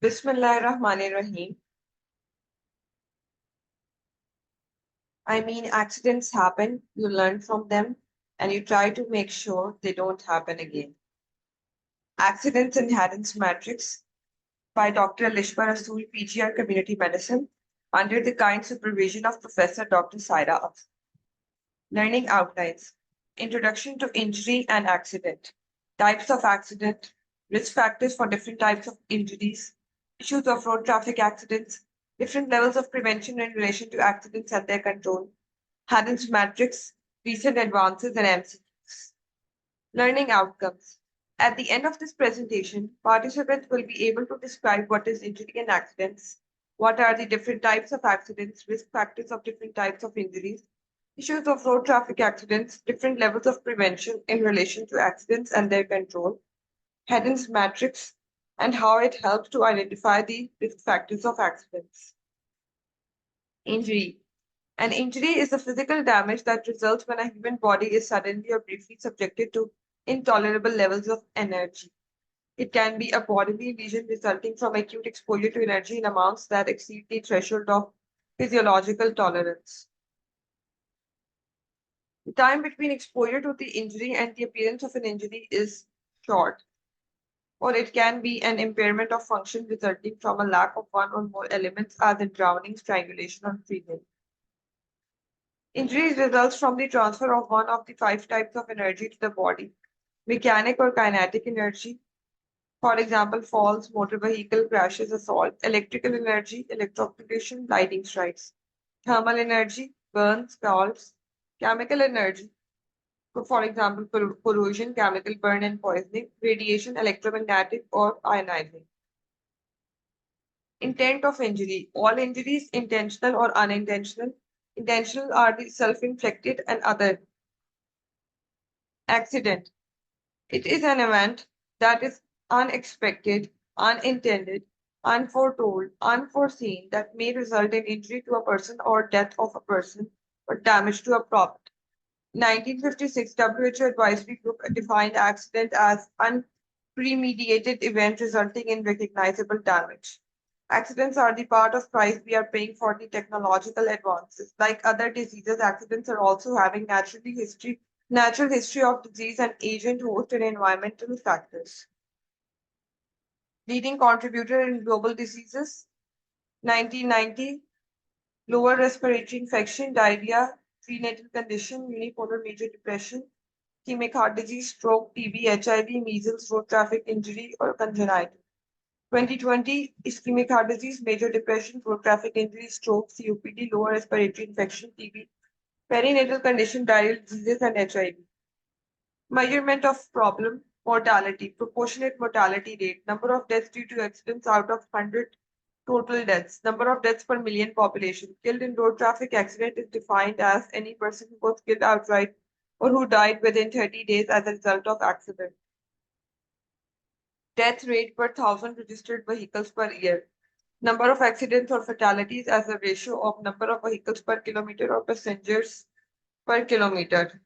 Bismillahirrahmanirrahim. Accidents happen, you learn from them, and you try to make sure they don't happen again. Accidents in Haddon's Matrix by Dr. Lishma Rasool, PGR Community Medicine, under the kind supervision of Professor Dr. Saira Afzal. Learning outlines. Introduction to injury and accident. Types of accident. Risk factors for different types of injuries. Issues of road traffic accidents. Different levels of prevention in relation to accidents and their control. Haddon's matrix. Recent advances and MCQs. Learning outcomes. At the end of this presentation, participants will be able to describe what is injury and accidents, what are the different types of accidents, risk factors of different types of injuries, issues of road traffic accidents, different levels of prevention in relation to accidents and their control, Haddon's matrix, and how it helps to identify the risk factors of accidents. Injury. An injury is the physical damage that results when a human body is suddenly or briefly subjected to intolerable levels of energy. It can be a bodily lesion resulting from acute exposure to energy in amounts that exceed the threshold of physiological tolerance. The time between exposure to the injury and the appearance of an injury is short, or it can be an impairment of function resulting from a lack of one or more elements, as in drowning, strangulation, or freezing. Injuries results from the transfer of one of the five types of energy to the body: mechanic or kinetic energy, for example, falls, motor vehicle crashes, assault; electrical energy, electrocution, lightning strikes; thermal energy, burns, scalds; chemical energy, for example, corrosion, chemical burn and poisoning; radiation, electromagnetic or ionizing. Intent of injury. All injuries, intentional or unintentional. Intentional are the self-inflicted and other. Accident. It is an event that is unexpected, unintended, unforetold, unforeseen that may result in injury to a person or death of a person or damage to a property. 1956 WHO Advisory Group defined accident as unpremeditated event resulting in recognizable damage. Accidents are the part of price we are paying for the technological advances. Like other diseases, accidents are also having natural history of disease and agent, host, and environmental factors. Leading contributor in global diseases: 1990, lower respiratory infection, diarrhea, prenatal condition, unipolar major depression, ischemic heart disease, stroke, TB, HIV, measles, road traffic injury, or congenital. 2020, ischemic heart disease, major depression, road traffic injury, stroke, COPD, lower respiratory infection, TB, perinatal condition, diarrheal diseases, and HIV. Measurement of problem: mortality, proportionate mortality rate, number of deaths due to accidents out of 100 total deaths, number of deaths per million population. Killed in road traffic accident is defined as any person who was killed outright or who died within 30 days as a result of accident. Death rate per thousand registered vehicles per year. Number of accidents or fatalities as a ratio of number of vehicles per kilometer or passengers per kilometer.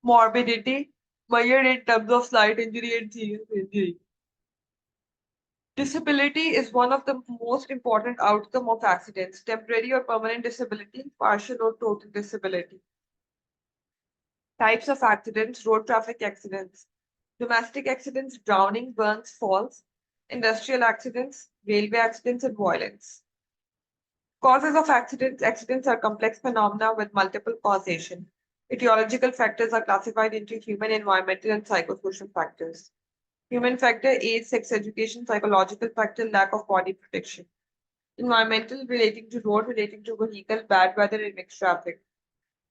Morbidity, measured in terms of slight injury and serious injury. Disability is one of the most important outcome of accidents: temporary or permanent disability, partial or total disability. Types of accidents: road traffic accidents, domestic accidents, drowning, burns, falls; industrial accidents, railway accidents, and violence. Causes of accidents: accidents are complex phenomena with multiple causation. Etiological factors are classified into human, environmental, and psychosocial factors. Human factor: age, sex, education; psychological factor: lack of body protection; environmental: relating to road, relating to vehicle, bad weather, and mixed traffic;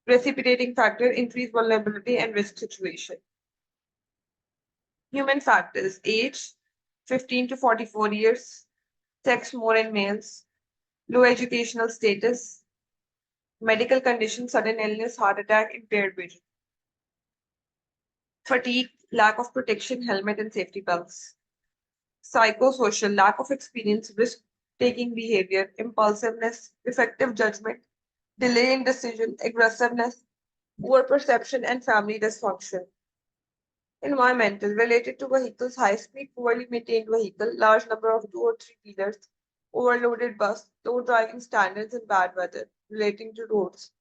precipitating factor: increased vulnerability and risk situation. Human factors: age, 15 to 44 years; sex, more in males; low educational status; medical condition, sudden illness, heart attack, impaired vision; fatigue, lack of protection, helmet and safety belts; psychosocial: lack of experience, risk taking behavior, impulsiveness, defective judgment, delay in decision, aggressiveness, poor perception, and family dysfunction. Environmental related to vehicles, high speed, poorly maintained vehicle, large number of two or three wheelers, overloaded bus, low driving standards and bad weather relating to roads,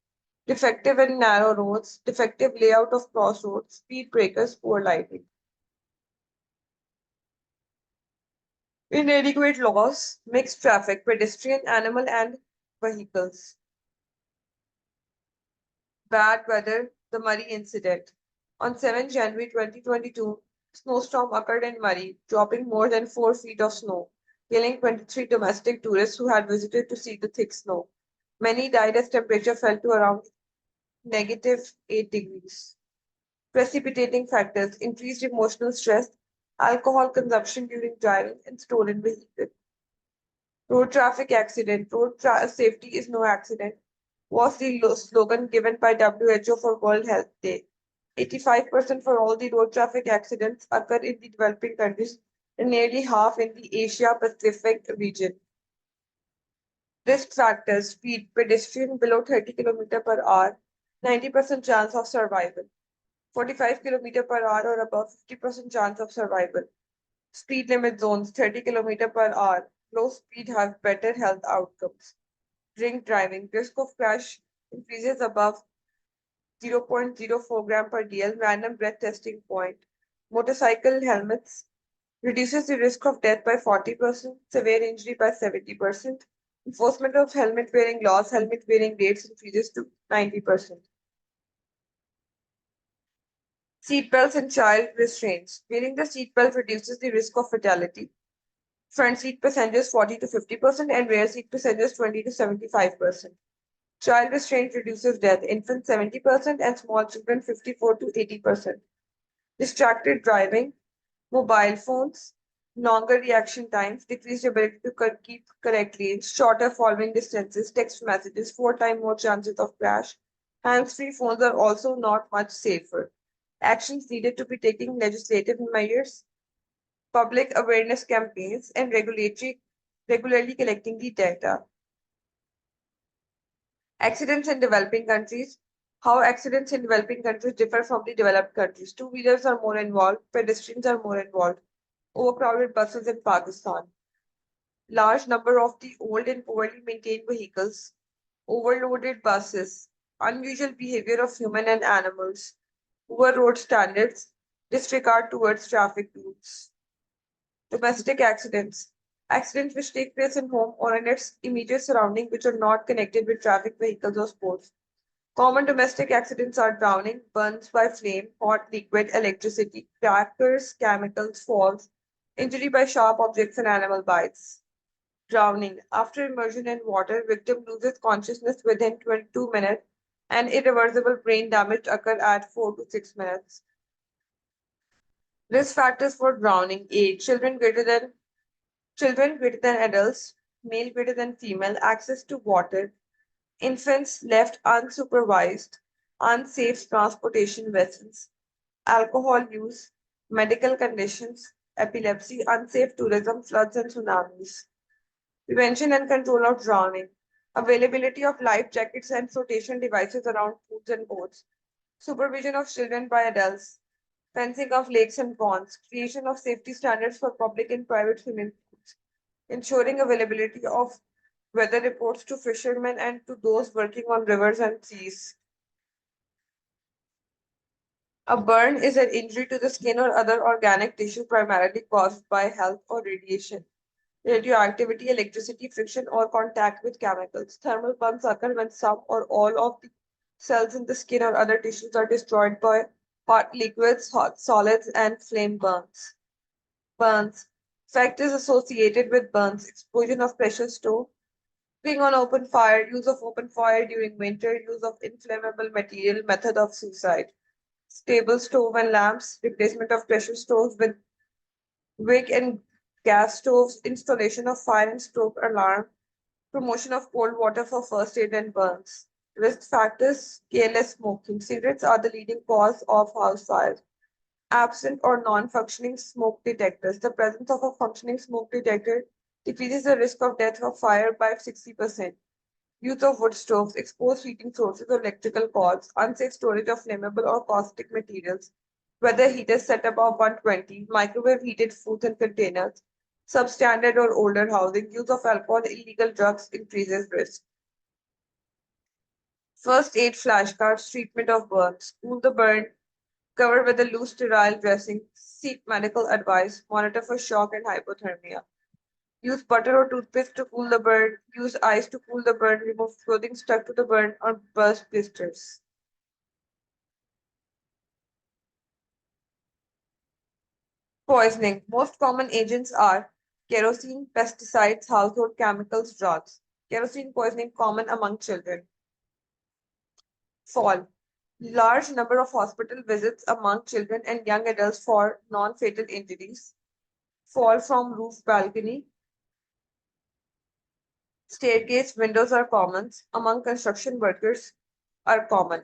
defective and narrow roads, defective layout of crossroads, speed breakers, poor lighting. Inadequate laws, mixed traffic, pedestrian, animal and vehicles. Bad weather, the Murray incident. On 7 January 2022, snowstorm occurred in Murray, dropping more than 4 feet of snow, killing 23 domestic tourists who had visited to see the thick snow. Many died as temperature fell to around -8 degrees. Precipitating factors, increased emotional stress, alcohol consumption during driving, and stolen vehicles. Road traffic accident. Safety is no accident was the slogan given by WHO for World Health Day. 85% for all the road traffic accidents occur in the developing countries and nearly half in the Asia Pacific region. Risk factors, speed, pedestrian below 30 km per hour, 90% chance of survival. 45 km per hour or above, 50% chance of survival. Speed limit zones, 30 km per hour. Low speed have better health outcomes. Drink driving, risk of crash increases above 0.04 gram per DL, random breath testing point. Motorcycle helmets reduces the risk of death by 40%, severe injury by 70%. Enforcement of helmet wearing laws, helmet wearing rates increases to 90%. Seatbelts and child restraints. Wearing the seatbelt reduces the risk of fatality. Front seat passengers 40 to 50% and rear seat passengers 20 to 75%. Child restraint reduces death, infants 70% and small children 54 to 80%. Distracted driving, mobile phones, longer reaction times, decreased ability to keep correct lanes, shorter following distances, text messages, 4 times more chances of crash. Hands-free phones are also not much safer. Actions needed to be taking legislative measures, public awareness campaigns, and regularly collecting the data. Accidents in developing countries. How accidents in developing countries differ from the developed countries. Two-wheelers are more involved, pedestrians are more involved. Overcrowded buses in Pakistan. Large number of the old and poorly maintained vehicles. Overloaded buses. Unusual behavior of human and animals. Poor road standards. Disregard towards traffic rules. Domestic accidents. Accidents which take place in home or in its immediate surrounding which are not connected with traffic, vehicles, or sports. Common domestic accidents are drowning, burns by flame, hot liquid, electricity, crackers, chemicals, falls, injury by sharp objects, and animal bites. Drowning. After immersion in water, victim loses consciousness within 22 minutes and irreversible brain damage occur at 4 to 6 minutes. Risk factors for drowning. Age. Children greater than adults, male greater than female, access to water, infants left unsupervised, unsafe transportation vessels, alcohol use, medical conditions, epilepsy, unsafe tourism, floods, and tsunamis. Prevention and control of drowning, availability of life jackets and flotation devices around pools and boats, supervision of children by adults, fencing of lakes and ponds, creation of safety standards for public and private swimming pools, ensuring availability of weather reports to fishermen and to those working on rivers and seas. A burn is an injury to the skin or other organic tissue primarily caused by health or radiation, radioactivity, electricity, friction, or contact with chemicals. Thermal burns occur when some or all of the cells in the skin or other tissues are destroyed by hot liquids, hot solids, and flame burns. Burns. Factors associated with burns, explosion of pressure stove, cooking on open fire, use of open fire during winter, use of inflammable material, method of suicide. Stable stove and lamps, replacement of pressure stoves with wick and gas stoves, installation of fire and stove alarm, promotion of cold water for first aid and burns. Risk factors, careless smoking. Cigarettes are the leading cause of house fires. Absent or non-functioning smoke detectors. The presence of a functioning smoke detector decreases the risk of death of fire by 60%. Use of wood stoves, exposed heating sources or electrical cords, unsafe storage of flammable or caustic materials, Weather heaters set above 120, microwave heated foods and containers, substandard or older housing, use of alcohol, illegal drugs increases risk. First aid flashcards, treatment of burns, cool the burn, cover with a loose sterile dressing, seek medical advice, monitor for shock and hypothermia. Use butter or toothpaste to cool the burn, use ice to cool the burn, remove clothing stuck to the burn or burst blisters. Poisoning. Most common agents are kerosene, pesticides, household chemicals, drugs. Kerosene poisoning common among children. Fall. Large number of hospital visits among children and young adults for non-fatal injuries. Fall from roof balcony. Staircase windows are common. Among construction workers are common.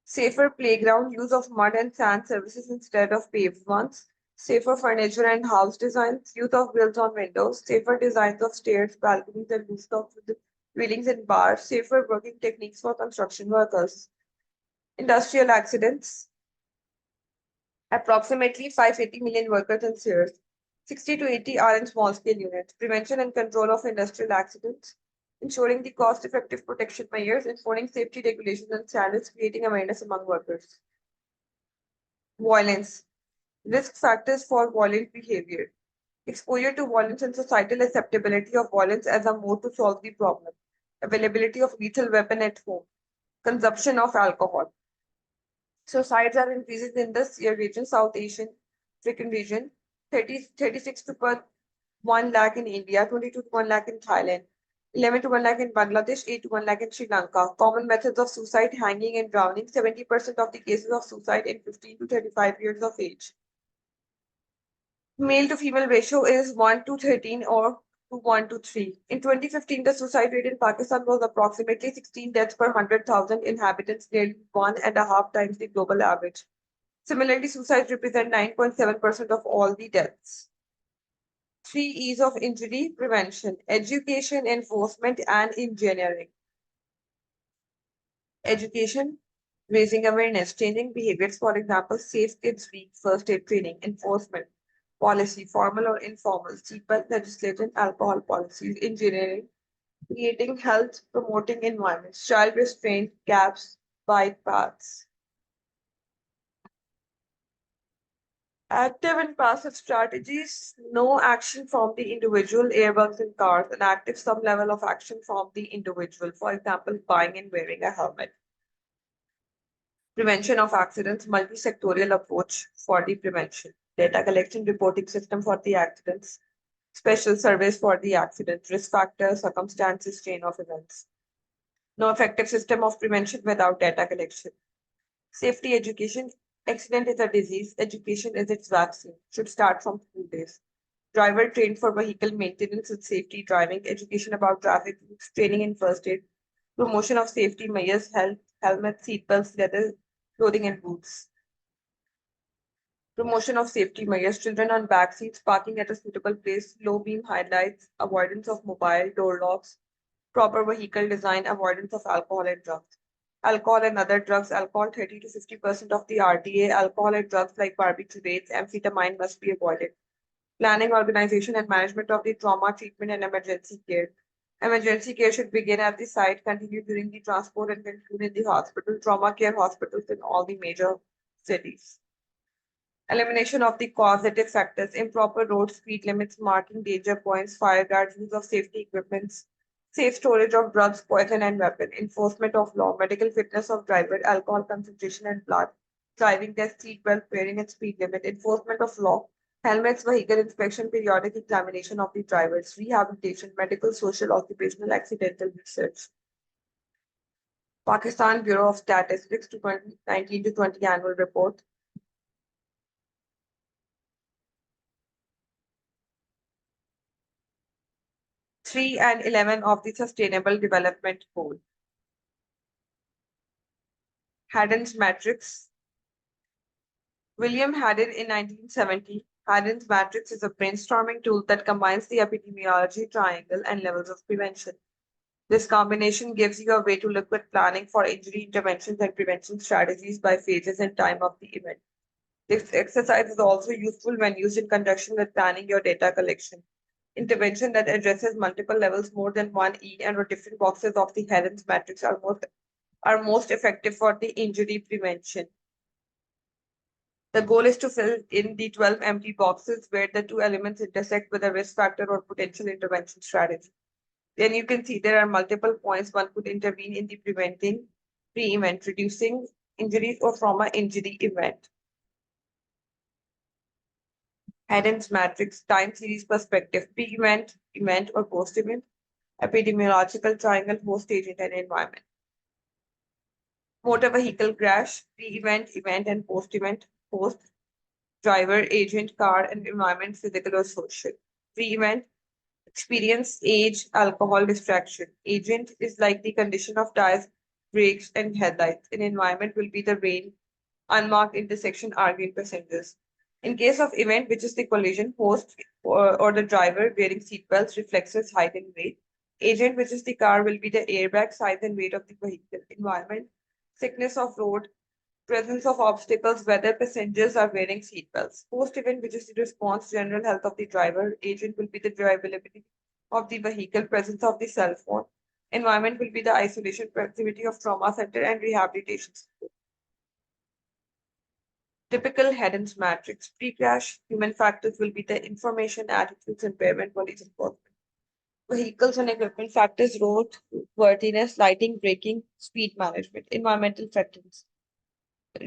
Safer playground, use of mud and sand surfaces instead of paved ones. Safer furniture and house designs, use of grills on windows. Safer designs of stairs, balconies, and rooftops with railings and bars. Safer working techniques for construction workers. Industrial accidents, approximately 580 million workers and shares. 60 to 80 are in small scale units. Prevention and control of industrial accidents, ensuring the cost effective protection measures, enforcing safety regulations and standards, creating awareness among workers. Violence, risk factors for violent behavior, exposure to violence and societal acceptability of violence as a mode to solve the problem, availability of lethal weapon at home, consumption of alcohol. Suicides are increasing in this year region, South Asian African region, 36 to per 1 lakh in India, 22 to 1 lakh in Thailand, 11 to 1 lakh in Bangladesh, 8 to 1 lakh in Sri Lanka. Common methods of suicide, hanging and drowning, 70% of the cases of suicide in 15 to 35 years of age. Male to female ratio is 1 to 13 or to 1 to 3. In 2015, the suicide rate in Pakistan was approximately 16 deaths per 100,000 inhabitants, nearly 1.5 times the global average. Similarly, suicides represent 9.7% of all the deaths. 3 E's of injury prevention: education, enforcement, and engineering. Education, raising awareness, changing behaviors, for example, Safe Kids Week, first aid training. Enforcement, policy, formal or informal, seatbelt legislation, alcohol policies. Engineering, creating health, promoting environments, child restraint, gaps, bike paths. Active and passive strategies, no action from the individual, airbags in cars, and active some level of action from the individual. For example, buying and wearing a helmet. Prevention of accidents, multi-sectorial approach for the prevention. Data collection, reporting system for the accidents. Special surveys for the accident, risk factors, circumstances, chain of events. No effective system of prevention without data collection. Safety education, accident is a disease, education is its vaccine, should start from school days. Driver trained for vehicle maintenance and safety driving, education about traffic rules, training in first aid, promotion of safety measures, health, helmets, seatbelts, leather clothing, and boots. Promotion of safety measures, children on back seats, parking at a suitable place, low beam headlights, avoidance of mobile door locks, proper vehicle design, avoidance of alcohol and drugs. Alcohol and other drugs, alcohol 30 to 50% of the RDA, alcohol and drugs like barbiturates, amphetamine must be avoided. Planning, organization, and management of the trauma treatment and emergency care. Emergency care should begin at the site, continue during the transport, and conclude in the hospital. Trauma care hospitals in all the major cities. Elimination of the causative factors, improper road speed limits, marking danger points, fire guards, use of safety equipments, safe storage of drugs, poison, and weapon, enforcement of law, medical fitness of driver, alcohol concentration and blood, driving test, seat belt wearing and speed limit, enforcement of law, helmets, vehicle inspection, periodic examination of the drivers, rehabilitation, medical, social, occupational, accidental research. Pakistan Bureau of Statistics 2019 to 20 annual report. 3 and 11 of the Sustainable Development Goal. Haddon's Matrix. William Haddon in 1970. Haddon's Matrix is a brainstorming tool that combines the epidemiology triangle and levels of prevention. This combination gives you a way to look at planning for injury interventions and prevention strategies by phases and time of the event. This exercise is also useful when used in conjunction with planning your data collection. Intervention that addresses multiple levels more than one E and or different boxes of the Haddon's matrix are most effective for the injury prevention. The goal is to fill in the 12 empty boxes where the two elements intersect with a risk factor or potential intervention strategy. Then you can see there are multiple points one could intervene in the preventing pre-event, reducing injuries or trauma injury event. Haddon's matrix, time series perspective, pre-event, event, or post-event, epidemiological triangle, host agent, and environment. Motor vehicle crash, pre-event, event, and post-event, host, driver, agent, car, and environment, physical or social. Pre-event, experience, age, alcohol, distraction. Agent is like the condition of tires, brakes, and headlights. An environment will be the rain, unmarked intersection, arguing passengers. In case of event, which is the collision, host or the driver wearing seatbelts, reflexes, height, and weight. Agent, which is the car, will be the airbag, size, and weight of the vehicle. Environment, thickness of road, presence of obstacles, whether passengers are wearing seatbelts. Post event, which is the response, general health of the driver. Agent will be the drivability of the vehicle, presence of the cell phone. Environment will be the isolation, proximity of trauma center, and rehabilitation. Typical Haddon's matrix. Pre-crash, human factors will be the information, attitudes, impairment, police enforcement. Vehicles and equipment factors, road worthiness, lighting, braking, speed management. Environmental factors.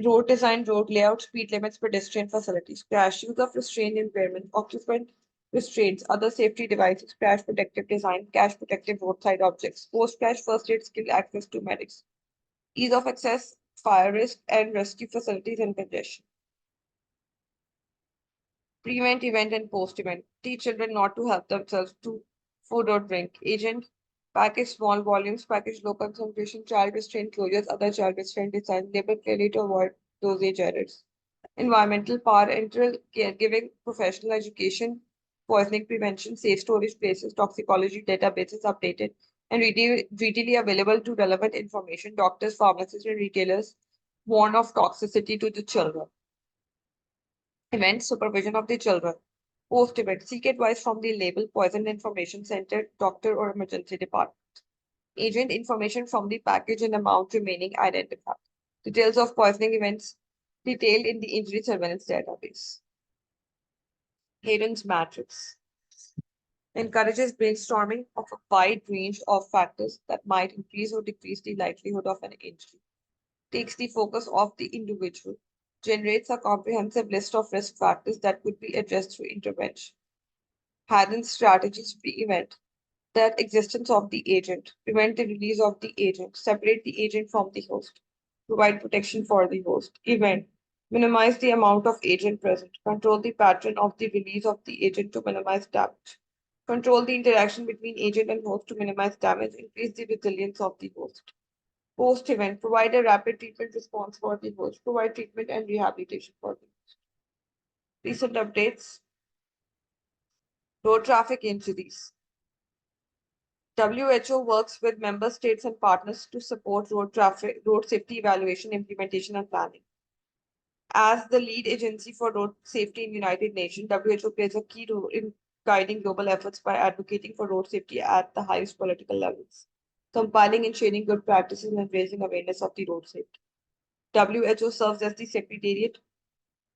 Road design, road layout, speed limits, pedestrian facilities. Crash, use of restraint impairment, occupant restraints, other safety devices, crash protective design, crash protective roadside objects. Post-crash first aid skill, access to medics. Ease of access, fire risk, and rescue facilities and congestion. Pre-event, event, and post-event. Teach children not to help themselves to food or drink. Agent, package small volumes, package low concentration, child restraint closures, other child restraint design. Label clearly to avoid dosage errors. Environmental, parental caregiving, professional education, poisoning prevention, safe storage places, toxicology databases updated, and readily available to relevant information. Doctors, pharmacists, and retailers warn of toxicity to the children. Event supervision of the children. Post event, seek advice from the label poison information center, doctor, or emergency department. Agent information from the package and amount remaining identified. Details of poisoning events detailed in the injury surveillance database. Haddon's matrix encourages brainstorming of a wide range of factors that might increase or decrease the likelihood of an injury. Takes the focus off the individual, generates a comprehensive list of risk factors that could be addressed through intervention. Haddon's strategies pre-event that existence of the agent, prevent the release of the agent, separate the agent from the host, provide protection for the host. Event, minimize the amount of agent present, control the pattern of the release of the agent to minimize damage, control the interaction between agent and host to minimize damage, increase the resilience of the host. Post event, provide a rapid treatment response for the host, provide treatment and rehabilitation for the host. Recent updates, road traffic injuries. WHO works with member states and partners to support road safety evaluation, implementation, and planning. As the lead agency for road safety in United Nations, WHO plays a key role in guiding global efforts by advocating for road safety at the highest political levels, compiling and sharing good practices and raising awareness of the road safety. WHO serves as the secretariat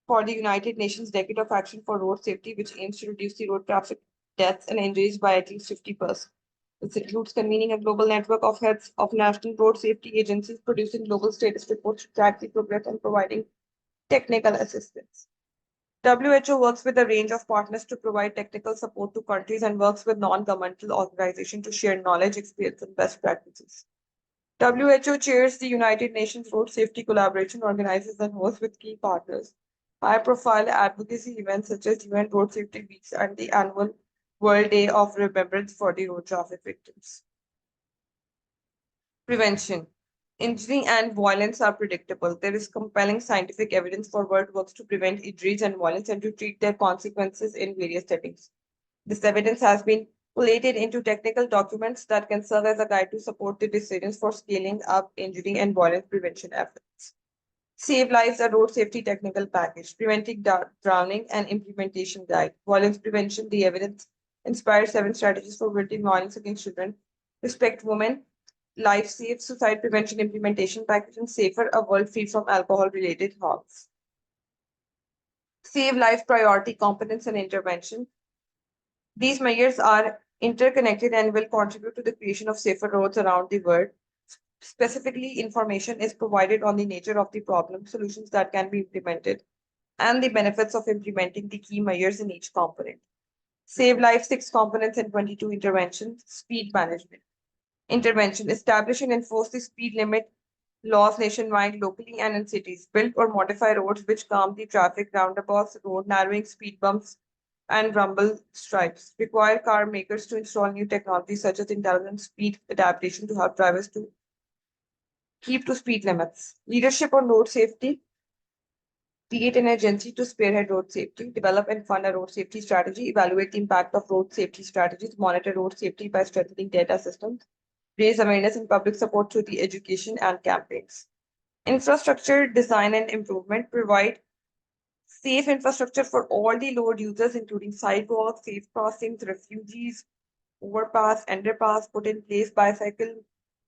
for the United Nations Decade of Action for Road Safety, which aims to reduce the road traffic deaths and injuries by at least 50%. This includes convening a global network of heads of national road safety agencies, producing global status reports to track the progress and providing technical assistance. WHO works with a range of partners to provide technical support to countries and works with non-governmental organizations to share knowledge, experience, and best practices. WHO chairs the United Nations Road Safety Collaboration, organizes and hosts with key partners high-profile advocacy events such as UN Road Safety Weeks and the annual World Day of Remembrance for the Road Traffic Victims. Prevention. Injury and violence are predictable. There is compelling scientific evidence for what works to prevent injuries and violence and to treat their consequences in various settings. This evidence has been collated into technical documents that can serve as a guide to support the decisions for scaling up injury and violence prevention efforts. Save Lives, a road safety technical package, preventing drowning and implementation guide, violence prevention, the evidence, inspire 7 strategies for preventing violence against children, respect women, life safe suicide prevention implementation package, and safer a world free from alcohol related harms. Save life priority competence and intervention. These measures are interconnected and will contribute to the creation of safer roads around the world. Specifically, information is provided on the nature of the problem, solutions that can be implemented, and the benefits of implementing the key measures in each component. Save life, 6 components and 22 interventions. Speed management. Intervention. Establish and enforce the speed limit laws nationwide, locally, and in cities. Build or modify roads which calm the traffic, roundabouts, road narrowing, speed bumps, and rumble strips. Require car makers to install new technologies such as intelligent speed adaptation to help drivers to keep to speed limits. Leadership on road safety. Create an agency to spearhead road safety, develop and fund a road safety strategy, evaluate the impact of road safety strategies, monitor road safety by strengthening data systems, raise awareness and public support through the education and campaigns. Infrastructure design and improvement, provide safe infrastructure for all the road users, including sidewalks, safe crossings, refugees, overpass, underpass, put in place bicycle,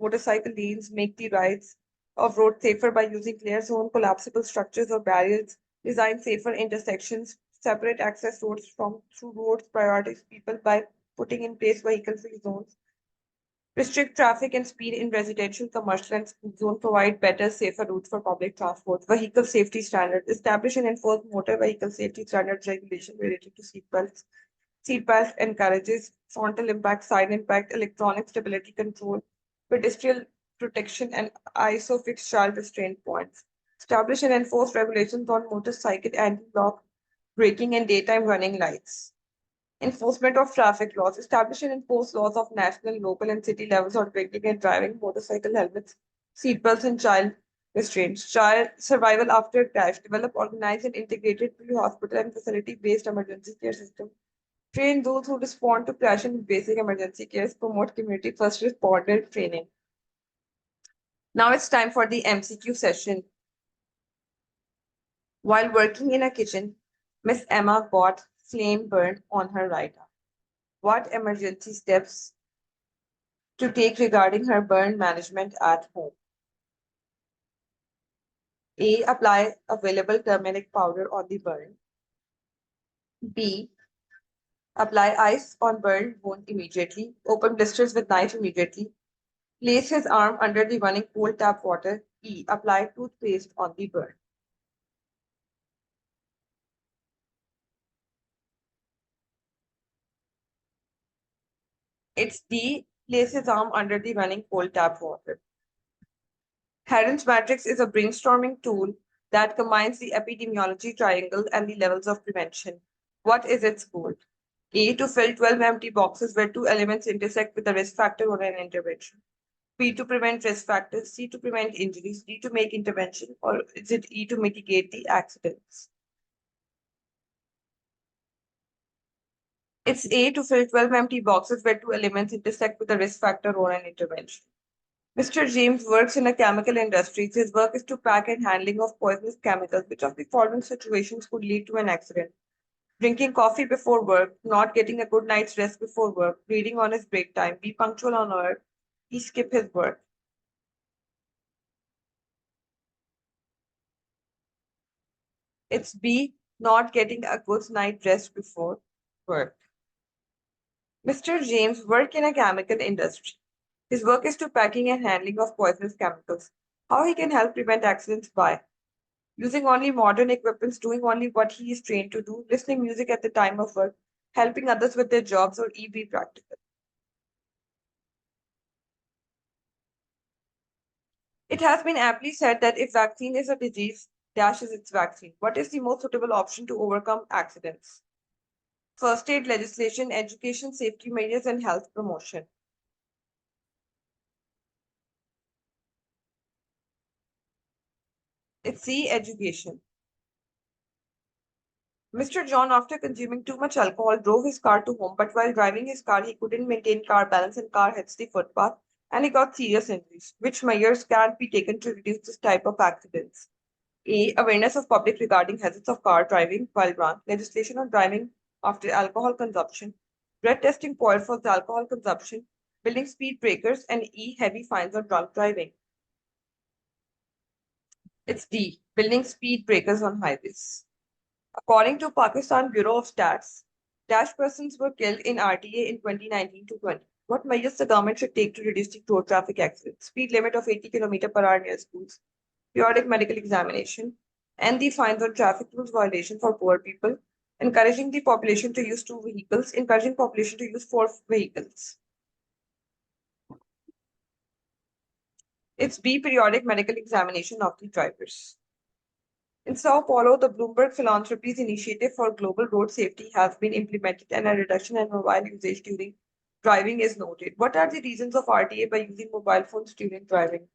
motorcycle lanes, make the rides of road safer by using clear zone, collapsible structures or barriers, design safer intersections, separate access roads from through roads, prioritize people by putting in place vehicle-free zones, restrict traffic and speed in residential, commercial, and school zone, provide better, safer routes for public transport, vehicle safety standards, establish and enforce motor vehicle safety standards regulation related to seatbelts. Seatbelt encourages frontal impact, side impact, electronic stability control, pedestrian protection, and ISO-fixed child restraint points. Establish and enforce regulations on motorcycle anti-lock braking and daytime running lights. Enforcement of traffic laws. Establish and enforce laws of national, local, and city levels on drinking and driving, motorcycle helmets, seatbelts, and child restraints. Child survival after a crash. Develop organized and integrated pre-hospital and facility-based emergency care system. Train those who respond to crash and basic emergency care. Promote community first responder training. Now it's time for the MCQ session. While working in a kitchen, Miss Emma got flame burned on her right arm. What emergency steps to take regarding her burn management at home? A. Apply available turmeric powder on the burn. B. Apply ice on burn wound immediately. Open blisters with knife immediately. Place his arm under the running cold tap water. E. Apply toothpaste on the burn. It's D. Place his arm under the running cold tap water. Haddon's matrix is a brainstorming tool that combines the epidemiology triangle and the levels of prevention. What is its goal? A. To fill 12 empty boxes where 2 elements intersect with a risk factor or an intervention. B. To prevent risk factors. C. To prevent injuries. D. To make intervention. Or is it E. To mitigate the accidents? It's A. To fill 12 empty boxes where 2 elements intersect with a risk factor or an intervention. Mr. James works in a chemical industry. His work is to pack and handling of poisonous chemicals. Which of the following situations could lead to an accident? Drinking coffee before work, not getting a good night's rest before work, reading on his break time, be punctual on work, he skip his work. It's B, not getting a good night's rest before work. Mr. James works in a chemical industry. His work is to packing and handling of poisonous chemicals. How he can help prevent accidents by using only modern equipment, doing only what he is trained to do, listening music at the time of work, helping others with their jobs, or be practical. It has been aptly said that if vaccine is a disease, dash is its vaccine. What is the most suitable option to overcome accidents? First aid legislation, education, safety measures, and health promotion. It's C, education. Mr. John, after consuming too much alcohol, drove his car to home, but while driving his car, he couldn't maintain car balance and car hits the footpath and he got serious injuries. Which measures can be taken to reduce this type of accidents? A. Awareness of public regarding hazards of car driving while drunk, legislation on driving after alcohol consumption, breath testing point for the alcohol consumption, building speed breakers, and E. Heavy fines on drunk driving. It's D. Building speed breakers on highways. According to Pakistan Bureau of Stats, dash persons were killed in RTA in 2019 to 20. What measures the government should take to reduce the road traffic accidents? Speed limit of 80 km per hour near schools, periodic medical examination, and the fines on traffic rules violation for poor people, encouraging the population to use two vehicles, encouraging population to use four vehicles. It's B, periodic medical examination of the drivers. In Sao Paulo, the Bloomberg Philanthropies Initiative for Global Road Safety has been implemented and a reduction in mobile usage during driving is noted. What are the reasons of RTA by using mobile phones during driving?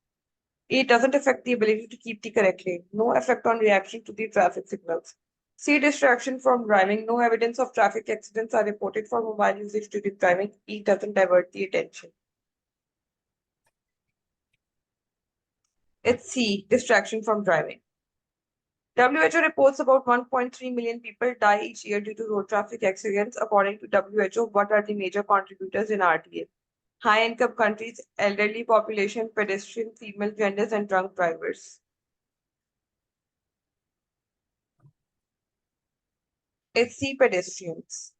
A, doesn't affect the ability to keep the correct lane. No effect on reaction to the traffic signals. C, distraction from driving. No evidence of traffic accidents are reported for mobile usage during driving. E, doesn't divert the attention. It's C, distraction from driving. WHO reports about 1.3 million people die each year due to road traffic accidents. According to WHO, what are the major contributors in RTA? High income countries, elderly population, pedestrian, female genders, and drunk drivers. It's C, pedestrians.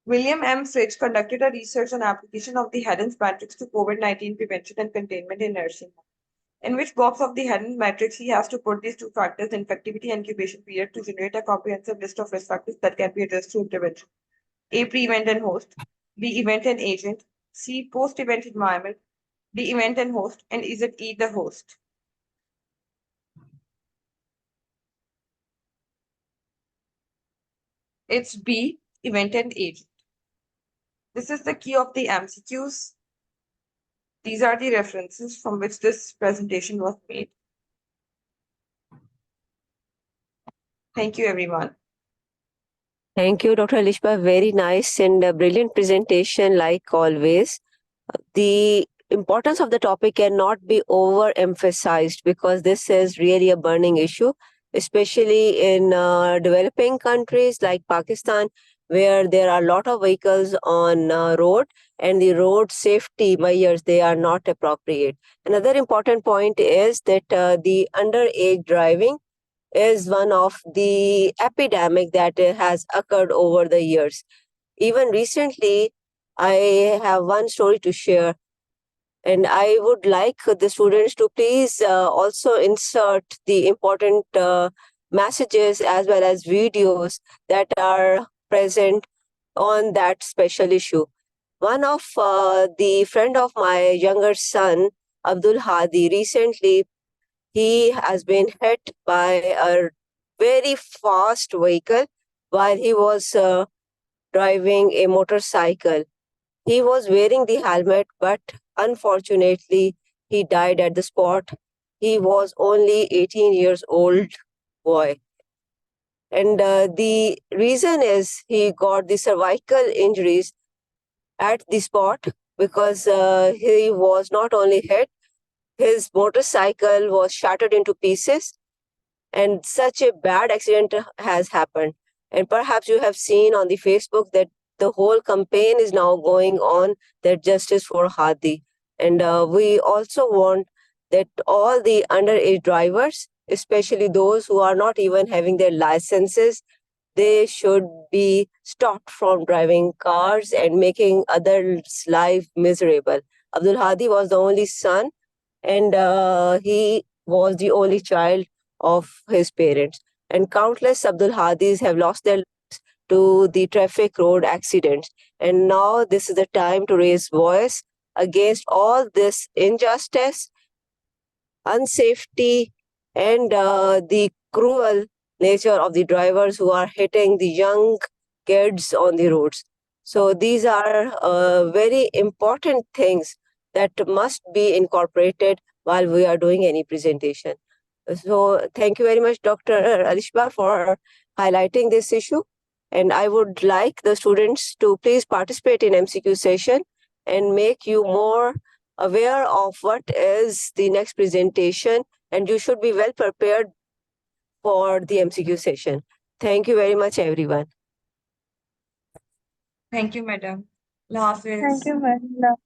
William M. Fritz conducted a research on application of the Haddon's matrix to COVID-19 prevention and containment in nursing home. In which box of the Haddon matrix he has to put these two factors, infectivity and incubation period, to generate a comprehensive list of risk factors that can be addressed through intervention? A, pre-event and host. B, event and agent. C, post-event environment. D, event and host. And is it E, the host? It's B, event and agent. This is the key of the MCQs. These are the references from which this presentation was made. Thank you, everyone. Thank you, Dr. Alishba. Very nice and brilliant presentation, like always. The importance of the topic cannot be overemphasized because this is really a burning issue, especially in developing countries like Pakistan, where there are a lot of vehicles on road and the road safety measures, they are not appropriate. Another important point is that the underage driving is one of the epidemic that has occurred over the years. Even recently, I have one story to share, and I would like the students to please also insert the important messages as well as videos that are present on that special issue. One of the friend of my younger son, Abdul Hadi, recently he has been hit by a very fast vehicle while he was driving a motorcycle. He was wearing the helmet, but unfortunately, he died at the spot. He was only 18 years old boy. And the reason is he got the cervical injuries at the spot because he was not only hit, his motorcycle was shattered into pieces, and such a bad accident has happened. And perhaps you have seen on the Facebook that the whole campaign is now going on, that justice for Hadi. And we also want that all the underage drivers, especially those who are not even having their licenses, they should be stopped from driving cars and making others' life miserable. Abdul Hadi was the only son, and he was the only child of his parents. And countless Abdul Hadis have lost their lives to the traffic road accidents. And now this is the time to raise voice against all this injustice, unsafety, and the cruel nature of the drivers who are hitting the young kids on the roads. So these are very important things that must be incorporated while we are doing any presentation. So thank you very much, Dr. Alishba, for highlighting this issue. And I would like the students to please participate in MCQ session and make you more aware of what is the next presentation and you should be well prepared for the MCQ session. Thank you very much, everyone. Thank you, madam. Allah Hafiz. Thank you, madam.